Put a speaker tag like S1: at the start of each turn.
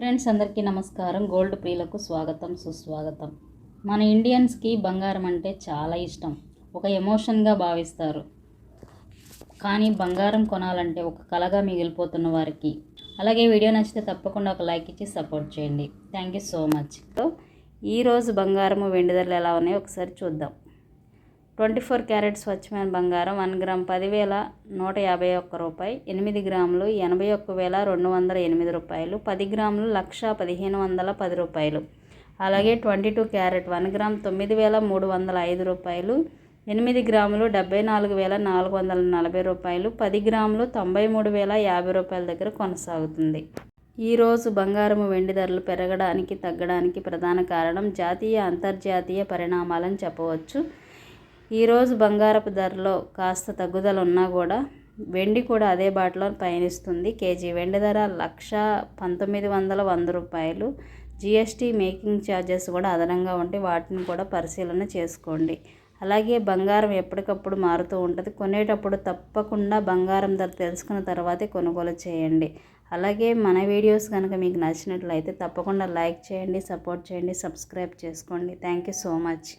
S1: Friends అందరికీ నమస్కారం. Gold ప్రియులకు స్వాగతం, సుస్వాగతం. మన ఇండియన్స్కి బంగారం అంటే చాలా ఇష్టం, ఒక ఎమోషన్గా భావిస్తారు. కానీ బంగారం కొనాలంటే ఒక కలగా మిగిలిపోతున్న వారికి. అలాగే వీడియో నచ్చితే తప్పకుండా ఒక లైక్ ఇచ్చి సపోర్ట్ చేయండి. Thank you so much. ఈరోజు బంగారము వెండి ధరలు ఎలా ఉన్నాయో ఒకసారి చూద్దాం. 24 క్యారెట్ స్వచ్ఛమైన బంగారం 1 గ్రామ్ 10,151 రూపాయి, 8 గ్రాములు 81,208 రూపాయలు, 10 గ్రాములు 1,15,110 రూపాయలు. అలాగే 22 క్యారెట్ 1 గ్రామ్ 9,305 రూపాయలు, 8 గ్రాములు 74,440 రూపాయలు, 10 గ్రాములు 93,050 రూపాయల దగ్గర కొనసాగుతుంది. ఈరోజు బంగారము వెండి ధరలు పెరగడానికి తగ్గడానికి ప్రధాన కారణం జాతీయ అంతర్జాతీయ పరిణామాలని చెప్పవచ్చు. ఈరోజు బంగారపు ధరలో కాస్త తగ్గుదల ఉన్నా కూడా వెండి కూడా అదే బాటలో పయనిస్తుంది. కేజీ వెండి ధర 1,19,100 రూపాయలు. జిఎస్టీ మేకింగ్ ఛార్జెస్ కూడా అదనంగా ఉంటే వాటిని కూడా పరిశీలన చేసుకోండి. అలాగే బంగారం ఎప్పటికప్పుడు మారుతూ ఉంటుంది. కొనేటప్పుడు తప్పకుండా బంగారం ధర తెలుసుకున్న తర్వాతే కొనుగోలు చేయండి. అలాగే మన వీడియోస్ కనుక మీకు నచ్చినట్లయితే తప్పకుండా లైక్ చేయండి, సపోర్ట్ చేయండి, సబ్స్క్రైబ్ చేసుకోండి. Thank you so much.